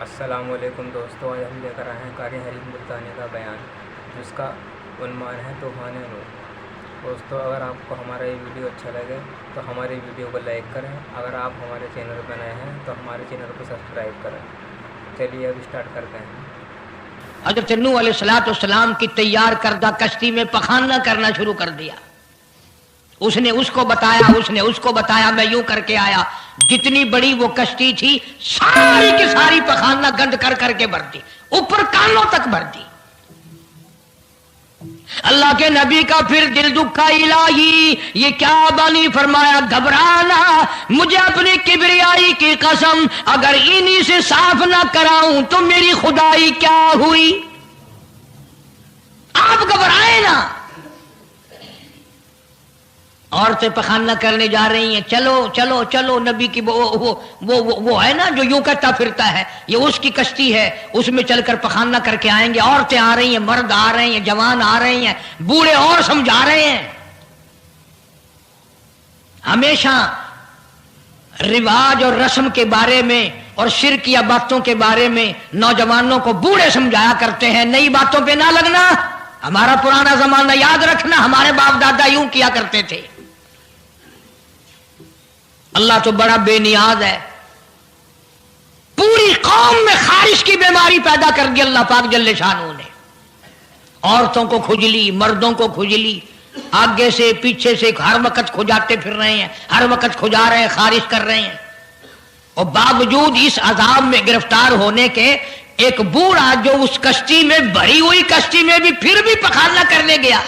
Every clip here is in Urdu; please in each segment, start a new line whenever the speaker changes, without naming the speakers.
السلام علیکم دوستو، آج ہم لے کر آئے ہیں قاری حریم ملتانی کا بیان جس کا عنوان ہے طوفان نور۔ دوستو، اگر آپ کو ہمارا یہ ویڈیو اچھا لگے تو ہماری ویڈیو کو لائک کریں۔ اگر آپ ہمارے چینل پر نئے ہیں تو ہمارے چینل کو سبسکرائب کریں۔ چلیے اب اسٹارٹ کرتے ہیں۔
حضرت نوح علیہ السلام کی تیار کردہ کشتی میں پخانہ کرنا شروع کر دیا۔ اس نے اس کو بتایا، اس نے اس کو بتایا، میں یوں کر کے آیا۔ جتنی بڑی وہ کشتی تھی ساری کی ساری پخانہ گند کر کر کے بھر دی، اوپر کانوں تک بھر دی۔ اللہ کے نبی کا پھر دل دکھا، الہی یہ کیا بانی؟ فرمایا گھبرانا، مجھے اپنی کبریائی کی قسم اگر انہی سے صاف نہ کراؤں تو میری خدائی کیا ہوئی؟ آپ گھبرائے نا۔ عورتیں پخانہ کرنے جا رہی ہیں، چلو چلو چلو، نبی کی وہ ہے نا جو یوں کرتا پھرتا ہے، یہ اس کی کشتی ہے، اس میں چل کر پخانہ کر کے آئیں گے۔ عورتیں آ رہی ہیں، مرد آ رہے ہیں، جوان آ رہے ہیں، بوڑھے اور سمجھا رہے ہیں۔ ہمیشہ رواج اور رسم کے بارے میں اور شرکیہ باتوں کے بارے میں نوجوانوں کو بوڑھے سمجھایا کرتے ہیں، نئی باتوں پہ نہ لگنا، ہمارا پرانا زمانہ یاد رکھنا، ہمارے باپ دادا یوں کیا کرتے تھے۔ اللہ تو بڑا بے نیاز ہے، پوری قوم میں خارش کی بیماری پیدا کر دی اللہ پاک جل شانہ نے۔ عورتوں کو کھجلی، مردوں کو کھجلی، آگے سے پیچھے سے ہر وقت کھجاتے پھر رہے ہیں، ہر وقت کھجا رہے ہیں، خارش کر رہے ہیں۔ اور باوجود اس عذاب میں گرفتار ہونے کے ایک بوڑھا جو اس کشتی میں، بھری ہوئی کشتی میں بھی پھر بھی پخانہ کرنے گیا،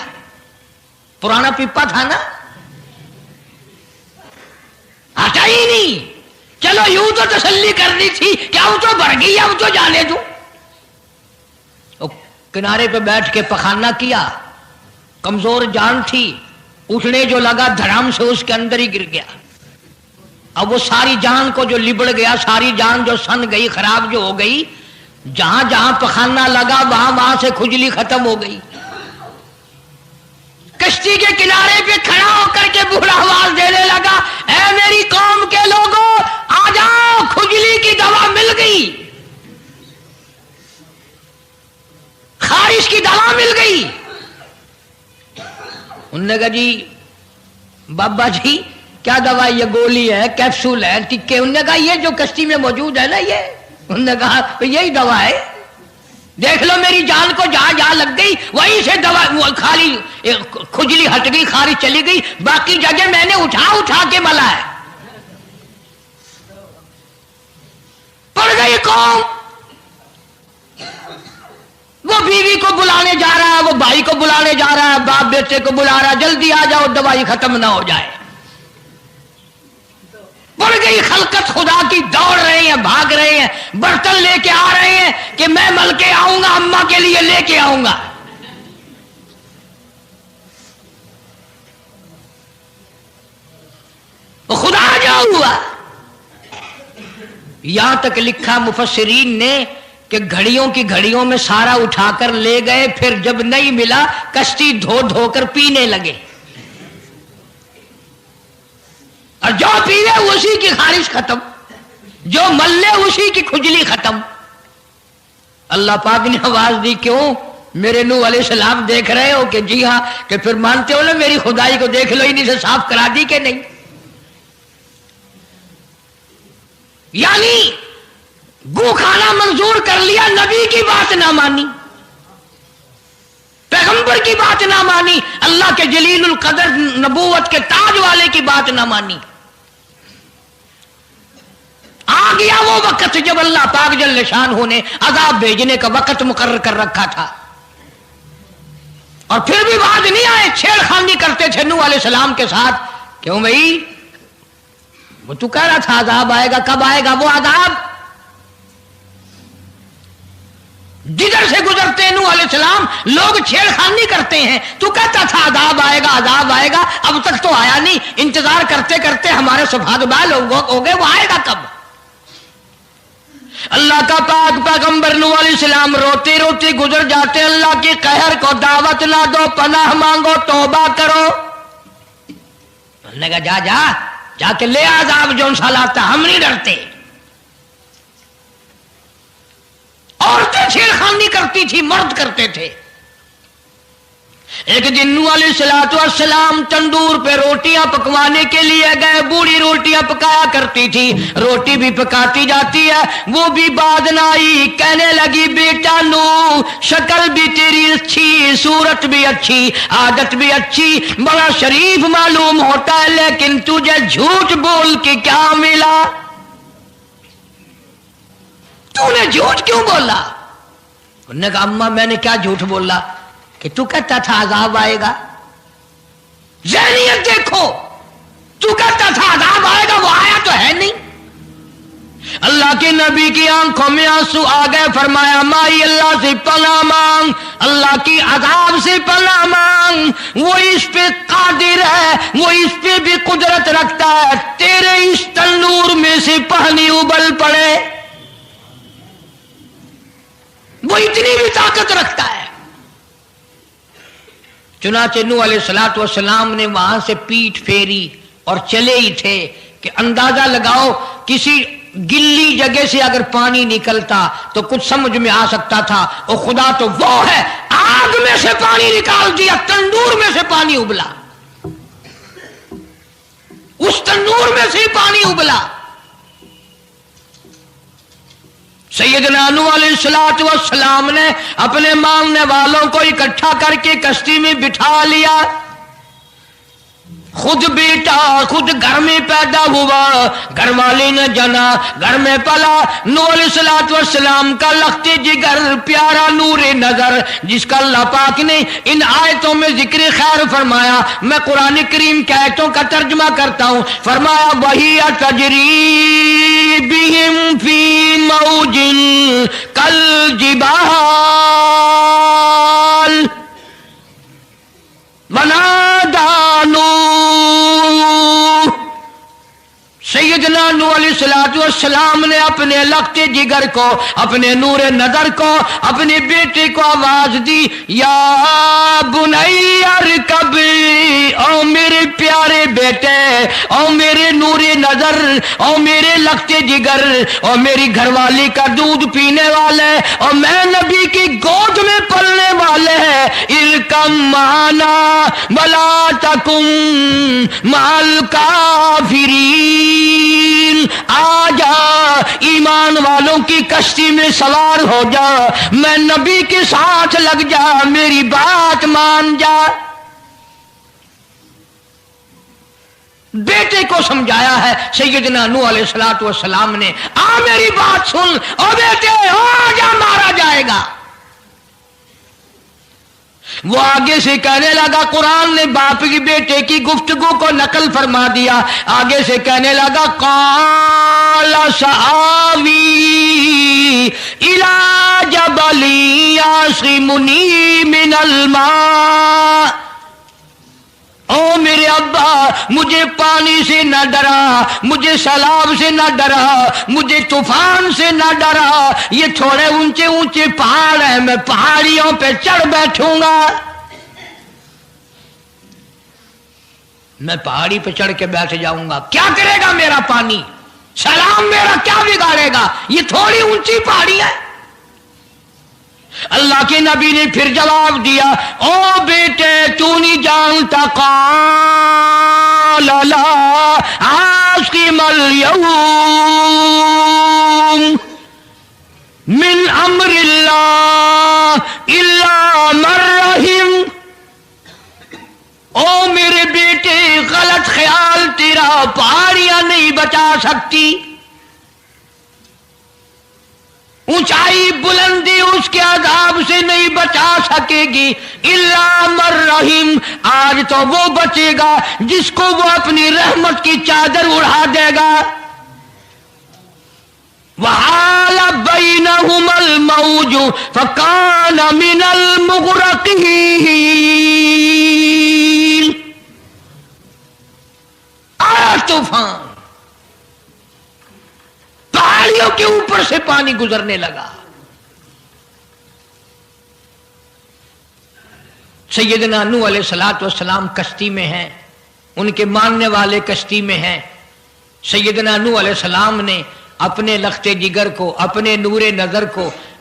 پرانا پپا تھا نا، ہٹا ہی نہیں۔ چلو یوں تو تسلی کرنی تھی کہ اب تو بھر گئی، اب تو جانے دوں۔ کنارے پہ بیٹھ کے پخانہ کیا، کمزور جان تھی، اٹھنے جو لگا دھڑام سے اس کے اندر ہی گر گیا۔ اب وہ ساری جان کو جو لبڑ گیا، ساری جان جو سن گئی، خراب جو ہو گئی، جہاں جہاں پخانہ لگا وہاں وہاں سے کھجلی ختم ہو گئی۔ کشتی کے کنارے پہ کھڑا ہو کر کے بوڑھا آواز دینے لگا، اے میری قوم کے لوگوں آ جاؤ، کھجلی کی دوا مل گئی، خارش کی دوا مل گئی۔ انہوں نے کہا جی بابا جی کیا دوا؟ یہ گولی ہے، کیپسول ہے، ٹکے؟ انہوں نے کہا یہ جو کشتی میں موجود ہے نا یہ۔ انہوں نے کہا یہی دوا ہے، دیکھ لو میری جان کو جہاں جہاں لگ گئی وہیں سے دوا، خالی کھجلی ہٹ گئی، خارش چلی گئی، باقی جگہ میں نے اٹھا اٹھا کے ملا ہے۔ پڑ گئی قوم، وہ بیوی کو بلانے جا رہا ہے، وہ بھائی کو بلانے جا رہا ہے، باپ بیٹے کو بلا رہا ہے، جلدی آ جاؤ دوائی ختم نہ ہو جائے۔ پڑ گئی خلقت خدا کی، دوڑ رہے ہیں، بھاگ رہے ہیں، برتن لے کے آ رہے ہیں کہ میں مل کے آؤں گا، اماں کے لیے لے کے آؤں گا۔ خدا جا ہوا۔ یہاں تک لکھا مفسرین نے کہ گھڑیوں کی گھڑیوں میں سارا اٹھا کر لے گئے، پھر جب نہیں ملا کشتی دھو دھو کر پینے لگے، اور جو پیوے اسی کی خارش ختم، جو ملے اسی کی کھجلی ختم۔ اللہ پاک نے آواز دی، کیوں میرے نوح علیہ السلام دیکھ رہے ہو؟ کہ جی ہاں۔ کہ پھر مانتے ہو نا میری خدائی کو؟ دیکھ لو انہیں سے صاف کرا دی کہ نہیں؟ یعنی گو کھانا منظور کر لیا، نبی کی بات نہ مانی، پیغمبر کی بات نہ مانی، اللہ کے جلیل القدر نبوت کے تاج والے کی بات نہ مانی۔ آ گیا وہ وقت جب اللہ پاک جل شانہ نے عذاب بھیجنے کا وقت مقرر کر رکھا تھا، اور پھر بھی بات نہیں آئے، چھیڑ خانی کرتے تھے نوح علیہ السلام کے ساتھ۔ کیوں بھائی؟ وہ تو کہہ رہا تھا عذاب آئے گا، کب آئے گا وہ عذاب؟ جدھر سے گزرتے ہیں نوح علیہ السلام لوگ چھیڑ خانی کرتے ہیں، تو کہتا تھا عذاب آئے گا، عذاب آئے گا، اب تک تو آیا نہیں، انتظار کرتے کرتے ہمارے صفحات بال ہو گئے، وہ آئے گا کب؟ اللہ کا پاک پیغمبر نوح علیہ السلام روتے روتے گزر جاتے، اللہ کے قہر کو دعوت نہ دو، پناہ مانگو، توبہ کرو۔ انہوں نے کہا جا جا جا کے لے عذاب جو ان شاء اللہ، ہم نہیں ڈرتے۔ چھیڑخانی کرتی تھی مرد کرتے تھے. ایک دن نوح علیہ السلام تندور پہ روٹیاں پکوانے کے لیے گئے. بوڑھی روٹیاں پکایا کرتی تھی, روٹی بھی پکاتی جاتی ہے, وہ بھی بعد نہ آئی. کہنے لگی بیٹا نوح, شکل بھی تیری اچھی, صورت بھی اچھی, عادت بھی اچھی, بڑا شریف معلوم ہوتا ہے, لیکن تجھے جھوٹ بول کے کیا ملا؟ تو نے جھوٹ کیوں بولا؟ انہوں نے کہا اماں میں نے کیا جھوٹ بولا کہ تو کہتا تھا عذاب آئے گا. ذہنیت دیکھو, تو کہتا تھا عذاب آئے گا, وہ آیا تو ہے نہیں. اللہ کے نبی کی آنکھوں میں آنسو آ گئے. فرمایا مائی اللہ سے پناہ مانگ, اللہ کی عذاب سے پناہ مانگ. وہ اس پہ قادر ہے, وہ اس پہ بھی قدرت رکھتا ہے. تیرے اس تنور میں سے پانی ابل پڑے, وہ اتنی بھی طاقت رکھتا ہے. چنانچہ نوح علیہ السلام نے وہاں سے پیٹھ پھیری اور چلے ہی تھے کہ اندازہ لگاؤ کسی گلی جگہ سے اگر پانی نکلتا تو کچھ سمجھ میں آ سکتا تھا. اور خدا تو وہ ہے, آگ میں سے پانی نکال دیا, تندور میں سے پانی ابلا, اس تندور میں سے پانی ابلا. سیدنا نوح علیہ السلام نے اپنے ماننے والوں کو اکٹھا کر کے کشتی میں بٹھا لیا. خود بیٹا, خود گھر میں پیدا ہوا, گھر والی نے جنا, گھر میں پلا. نوح علیہ السلام کا لخت جگر, پیارا نور نظر, جس کا اللہ پاک نے ان آیتوں میں ذکر خیر فرمایا. میں قرآن کریم کی آیتوں کا ترجمہ کرتا ہوں. فرمایا وہی تجری بہم فی موج کالجبال ونادى نوح. سیدنا نوح علیہ السلام نے اپنے لخت جگر کو, اپنے نور نظر کو, اپنے بیٹے کو آواز دی, یا بنی ارکب, او میرے پیارے بیٹے, او میرے نور نظر, او میرے لخت جگر, او میری گھر والی کا دودھ پینے والے, اور میں نبی کی گود میں پلنے والے ہیں, ارکم معنا ولا تکن مع الکافرین. آ جا, ایمان والوں کی کشتی میں سوار ہو جا, میں نبی کے ساتھ لگ جا, میری بات مان جا. بیٹے کو سمجھایا ہے سیدنا نوح علیہ السلام نے, آ میری بات سن, او بیٹے آ جا, مارا جائے گا. وہ آگے سے کہنے لگا, قرآن نے باپ کی بیٹے کی گفتگو کو نقل فرما دیا. آگے سے کہنے لگا قال سآوی الی جبل یعصمنی من الماء. او میرے ابا, مجھے پانی سے نہ ڈرا, مجھے سیلاب سے نہ ڈرا, مجھے طوفان سے نہ ڈرا. یہ تھوڑے اونچے اونچے پہاڑ ہیں, میں پہاڑیوں پہ چڑھ بیٹھوں گا, میں پہاڑی پہ چڑھ کے بیٹھ جاؤں گا. کیا کرے گا میرا پانی, سیلاب میرا کیا بگاڑے گا, یہ تھوڑی اونچی پہاڑی ہے. اللہ کے نبی نے پھر جواب دیا, او بیٹے تو نہیں جانتا, قال لا عاصم اليوم من امر اللہ الا من رحم. او میرے بیٹے, غلط خیال تیرا, پہاڑیاں نہیں بچا سکتی, اونچائی بلندی اس کے عذاب سے نہیں بچا سکے گی, الا من رحم. آج تو وہ بچے گا جس کو وہ اپنی رحمت کی چادر اڑا دے گا. وحال بینہم الموج فکان من المغرقین. آیا طوفان, پہاڑیوں کے اوپر سے پانی گزرنے لگا. سیدنا نوح علیہ السلام کشتی میں ہیں, ان کے ماننے والے کشتی میں ہیں. سیدنا نوح علیہ السلام نے اپنے لخت جگر کو, اپنے نور نظر کو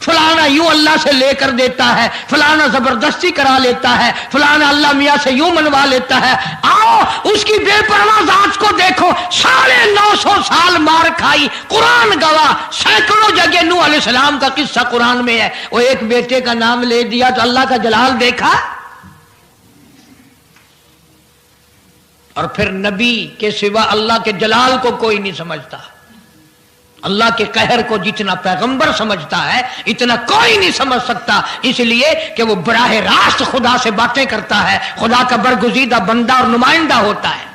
فلانا یوں اللہ سے لے کر دیتا ہے، فلانا زبردستی کرا لیتا ہے، فلانا اللہ میاں سے یوں منوا لیتا ہے. آؤ اس کی بے پرواہ ذات کو دیکھو. 950 سال مار کھائی، قرآن گواہ. سینکڑوں جگہ نوح علیہ السلام کا قصہ قرآن میں ہے. وہ ایک بیٹے کا نام لے دیا تو اللہ کا جلال دیکھا. اور پھر نبی کے سوا اللہ کے جلال کو کوئی نہیں سمجھتا. اللہ کے قہر کو جتنا پیغمبر سمجھتا ہے اتنا کوئی نہیں سمجھ سکتا، اس لیے کہ وہ براہ راست خدا سے باتیں کرتا ہے، خدا کا برگزیدہ بندہ اور نمائندہ ہوتا ہے.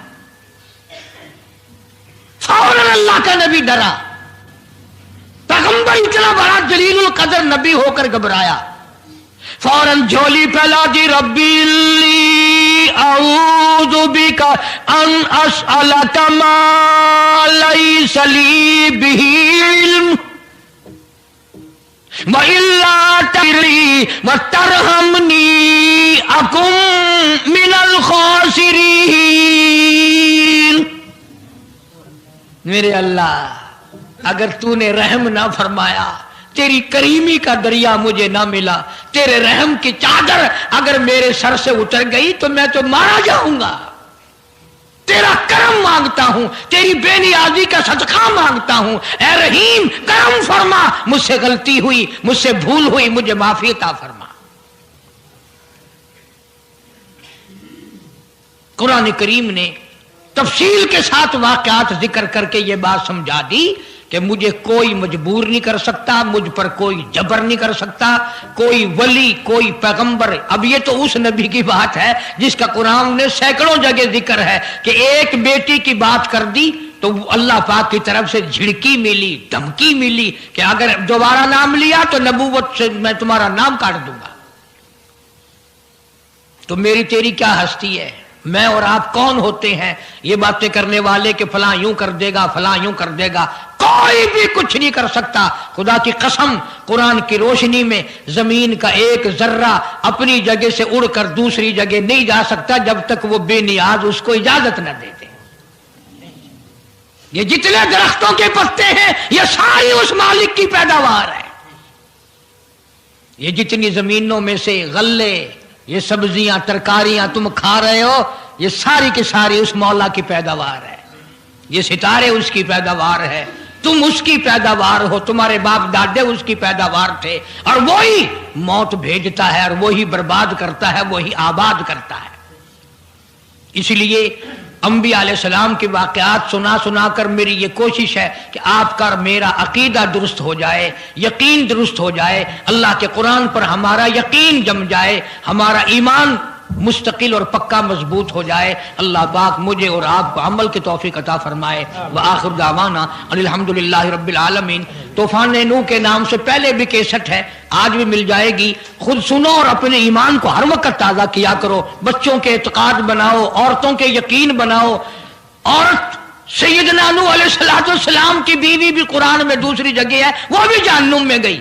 فوراً اللہ کا نبی ڈرا. پیغمبر اتنا بڑا جلیل القدر نبی ہو کر گھبرایا. فوراً جھولی پھیلا دی، ربی لی اعوذ بک ان اسألک ما لیس لی بہ علم وإلا تغفر وترحمنی اکن من الخاسرین. میرے اللہ اگر تو نے رحم نہ فرمایا، تیری کریمی کا دریا مجھے نہ ملا، تیرے رحم کی چادر اگر میرے سر سے اتر گئی تو میں تو مارا جاؤں گا. تیرا کرم مانگتا ہوں، تیری بے نیازی کا صدقہ مانگتا ہوں. اے رحیم کرم فرما، مجھ سے غلطی ہوئی، مجھ سے بھول ہوئی، مجھے معافی عطا فرما. قرآن کریم نے تفصیل کے ساتھ واقعات ذکر کر کے یہ بات سمجھا دی کہ مجھے کوئی مجبور نہیں کر سکتا، مجھ پر کوئی جبر نہیں کر سکتا، کوئی ولی، کوئی پیغمبر. اب یہ تو اس نبی کی بات ہے جس کا قرآن نے سینکڑوں جگہ ذکر ہے کہ ایک بیٹی کی بات کر دی تو اللہ پاک کی طرف سے جھڑکی ملی، دھمکی ملی کہ اگر دوبارہ نام لیا تو نبوت سے میں تمہارا نام کاٹ دوں گا. تو میری تیری کیا ہستی ہے؟ میں اور آپ کون ہوتے ہیں یہ باتیں کرنے والے کہ فلاں یوں کر دے گا، فلاں یوں کر دے گا؟ کوئی بھی کچھ نہیں کر سکتا. خدا کی قسم قرآن کی روشنی میں زمین کا ایک ذرہ اپنی جگہ سے اڑ کر دوسری جگہ نہیں جا سکتا جب تک وہ بے نیاز اس کو اجازت نہ دے دے. یہ جتنے درختوں کے پتے ہیں یہ ساری اس مالک کی پیداوار ہے. یہ جتنی زمینوں میں سے غلے، یہ سبزیاں، ترکاریاں تم کھا رہے ہو، یہ ساری کی ساری اس مولا کی پیداوار ہے. یہ ستارے اس کی پیداوار ہے، تم اس کی پیداوار ہو، تمہارے باپ دادے اس کی پیداوار تھے. اور وہی موت بھیجتا ہے اور وہی برباد کرتا ہے، وہی آباد کرتا ہے. اس لیے انبیاء علیہ السلام کے واقعات سنا سنا کر میری یہ کوشش ہے کہ آپ کا میرا عقیدہ درست ہو جائے، یقین درست ہو جائے، اللہ کے قرآن پر ہمارا یقین جم جائے، ہمارا ایمان مستقل اور پکا مضبوط ہو جائے. اللہ پاک مجھے اور آپ کو عمل کی توفیق عطا فرمائے. وآخر دعوانا ان الحمدللہ رب العالمین. طوفان نوح کے نام سے پہلے بھی کیسٹ ہے، آج بھی مل جائے گی. خود سنو اور اپنے ایمان کو ہر وقت تازہ کیا کرو. بچوں کے اعتقاد بناؤ، عورتوں کے یقین بناؤ. عورت سیدنا نوح علیہ السلام کی بیوی بھی قرآن میں دوسری جگہ ہے، وہ بھی جہنم میں گئی.